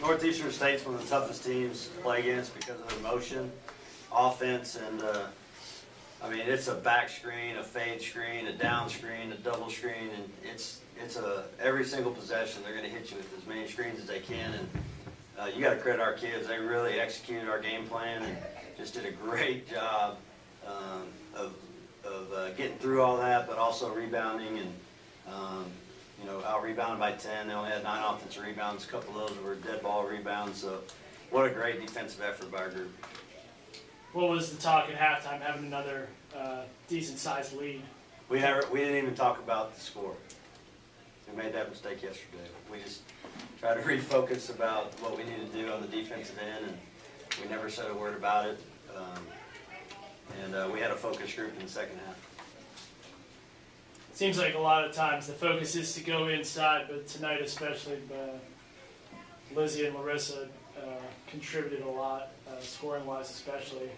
Northeastern State's one of the toughest teams to play against because of their motion, offense, and I mean it's a back screen, a fade screen, a down screen, a double screen, and it's every single possession they're going to hit you with as many screens as they can. And you got to credit our kids; they really executed our game plan and just did a great job of getting through all that, but also rebounding and. You know, out-rebounded by 10. They only had 9 offensive rebounds. A couple of those were dead ball rebounds. So what a great defensive effort by our group. What was the talk at halftime, having another decent-sized lead? We didn't even talk about the score. We made that mistake yesterday. We just tried to refocus about what we needed to do on the defensive end, and we never said a word about it. We had a focus group in the second half. Seems like a lot of times the focus is to go inside, but tonight especially, Lizzie and Larissa contributed a lot, scoring-wise especially.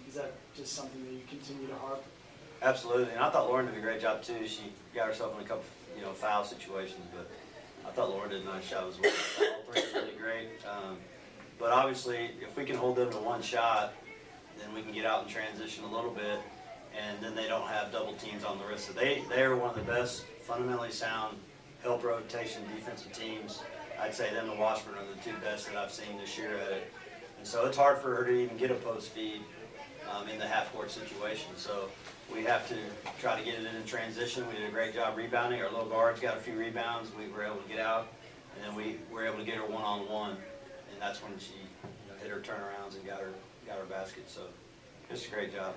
Is that just something that you continue to harp? Absolutely, and I thought Lauren did a great job too. She got herself in a couple, foul situations, but I thought Lauren did a nice job as well. All three were really great. But obviously, if we can hold them to one shot, then we can get out and transition a little bit. And then they don't have double teams on Larissa. They are one of the best, fundamentally sound, help rotation defensive teams. I'd say them and Washburn are the 2 best that I've seen this year at it. And so it's hard for her to even get a post feed in the half-court situation. So we have to try to get it in transition. We did a great job rebounding. Our little guards got a few rebounds. We were able to get out, and then we were able to get her one-on-one. And that's when she hit her turnarounds and got her basket. So just a great job.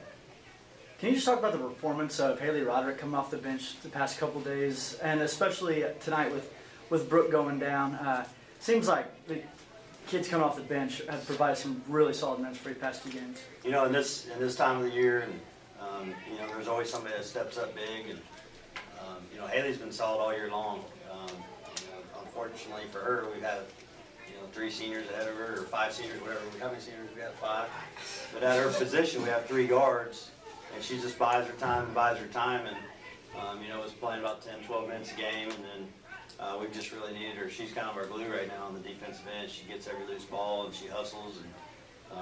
Can you just talk about the performance of Haley Roderick coming off the bench the past couple days, and especially tonight with Brooke going down? Seems like the kids coming off the bench have provided some really solid minutes for the past 2 games. In this time of the year, and there's always somebody that steps up big, and Haley's been solid all year long. Unfortunately for her, we've had 3 seniors ahead of her, or 5 seniors, whatever. How many seniors? We have 5. But at her position, we have 3 guards. And she just buys her time, and was playing about 10, 12 minutes a game, and then we've just really needed her. She's kind of our glue right now on the defensive end. She gets every loose ball, and she hustles, and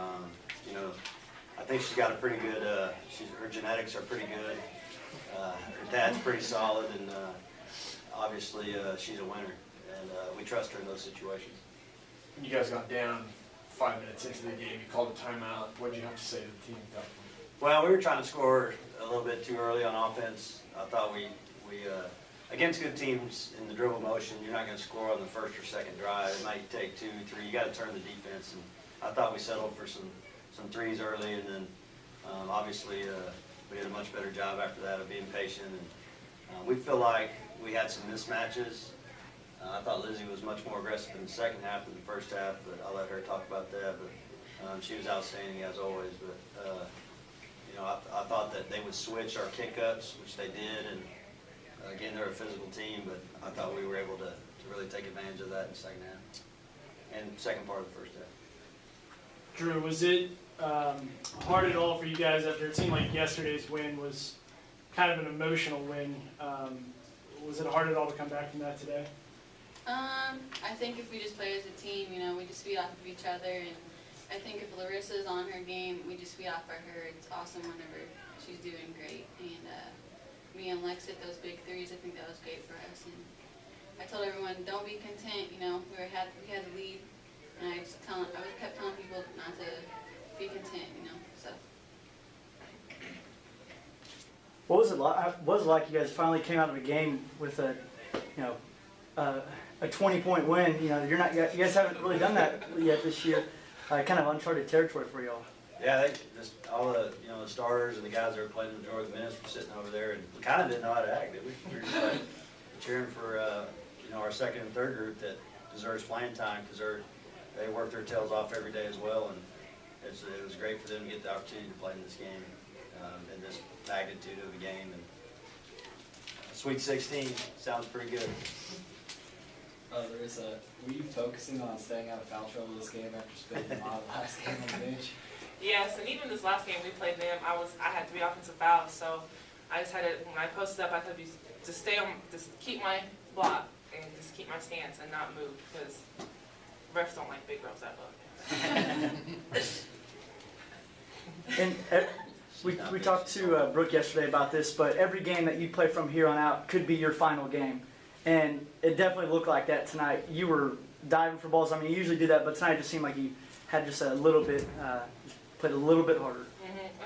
I think she's got a pretty good. Her genetics are pretty good. Her dad's pretty solid, and obviously she's a winner, and we trust her in those situations. You guys got down 5 minutes into the game. You called a timeout. What did you have to say to the team at that point? Well, we were trying to score a little bit too early on offense. I thought we against good teams in the dribble motion, you're not going to score on the first or second drive. It might take 2, 3. You got to turn the defense. And I thought we settled for some threes early, and then obviously we did a much better job after that of being patient. And we feel like we had some mismatches. I thought Lizzie was much more aggressive in the second half than the first half, but I'll let her talk about that. But she was outstanding as always. But I thought that they would switch our kick-ups, which they did, and again, they're a physical team, but I thought we were able to really take advantage of that in the second half and second part of the first half. Drew, was it hard at all for you guys after it seemed like yesterday's win was kind of an emotional win? Was it hard at all to come back from that today? I think if we just play as a team, we just feed off of each other, and I think if Larissa's on her game, we just feed off of her. It's awesome whenever she's doing great. And me and Lex hit those big threes. I think that was great for us. And I told everyone, don't be content. We had a lead, and I kept telling people not to be content. So. What was it like? What was it like? You guys finally came out of a game with a 20-point win. You guys haven't really done that yet this year. Kind of uncharted territory for y'all. Yeah, all the the starters and the guys that were playing the majority of the minutes were sitting over there, and we kind of didn't know how to act, did we? We were just like cheering for our second and third group that deserves playing time because they work their tails off every day as well, and it was great for them to get the opportunity to play in this game and this magnitude of the game. And Sweet 16 sounds pretty good. Larissa, were you focusing on staying out of foul trouble this game after spending a lot of last game on the bench? Yes, and even this last game we played them, I had 3 offensive fouls, so I just had to, when I posted up, I had to just keep my block and just keep my stance and not move, because refs don't like big girls that much. And we talked to Brooke yesterday about this, but every game that you play from here on out could be your final game. And it definitely looked like that tonight. You were diving for balls. I mean, you usually do that, but tonight it just seemed like you had just a little bit, just played a little bit harder.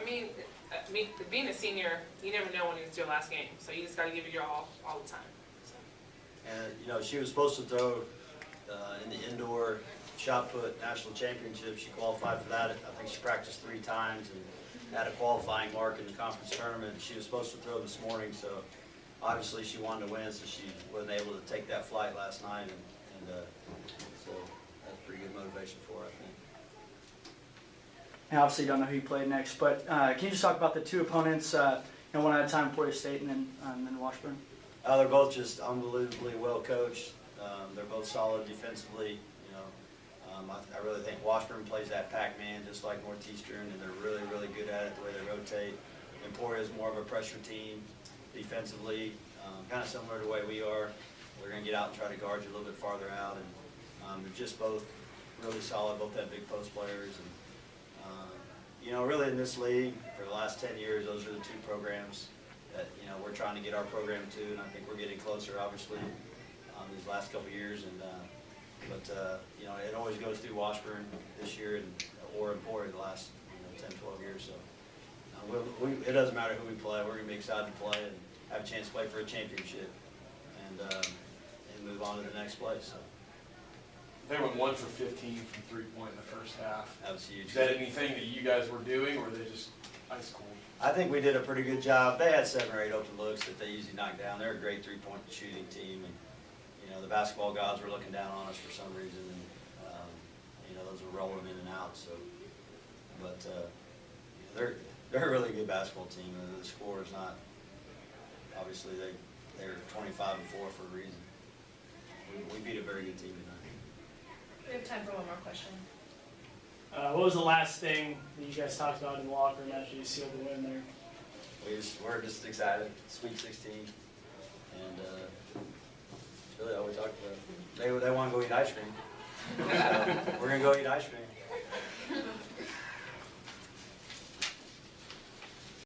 I mean, being a senior, you never know when it's your last game, so you just got to give it your all the time. So. And, you know, she was supposed to throw in the indoor shot put national championship. She qualified for that. I think she practiced 3 times and had a qualifying mark in the conference tournament. She was supposed to throw this morning, so obviously she wanted to win, so she wasn't able to take that flight last night. And so that's pretty good motivation for her, I think. And obviously you don't know who you played next, but can you just talk about the 2 opponents, one at a time, Florida State and then Washburn? They're both just unbelievably well coached. They're both solid defensively. You know, I really think Washburn plays that Pac-Man just like Northeastern, and they're really, really good at it the way they rotate. Emporia is more of a pressure team defensively, kind of similar to the way we are. We're going to get out and try to guard you a little bit farther out, and they're just both really solid. Both have big post players, and you know, really in this league for the last 10 years, those are the 2 programs that, you know, we're trying to get our program to, and I think we're getting closer, obviously, these last couple of years. And but you know, it always goes through Washburn this year or Emporia the last 10, 12 years. So it doesn't matter who we play. We're going to be excited to play and have a chance to play for a championship and move on to the next place. So. They went 1 for 15 from 3-point in the first half. That was huge. Is that anything that you guys were doing, or were they just ice cold? I think we did a pretty good job. They had 7 or 8 open looks that they usually knock down. They're a great 3-point shooting team, and you know the basketball gods were looking down on us for some reason, and you know those were rolling in and out. So, but they're a really good basketball team. The score is not obviously they're 25-4 for a reason. We beat a very good team tonight. We have time for one more question. What was the last thing that you guys talked about in the locker room after you sealed the win there? We're just excited. Sweet 16, and that's really all we talked about. They want to go eat ice cream. So we're gonna go eat ice cream.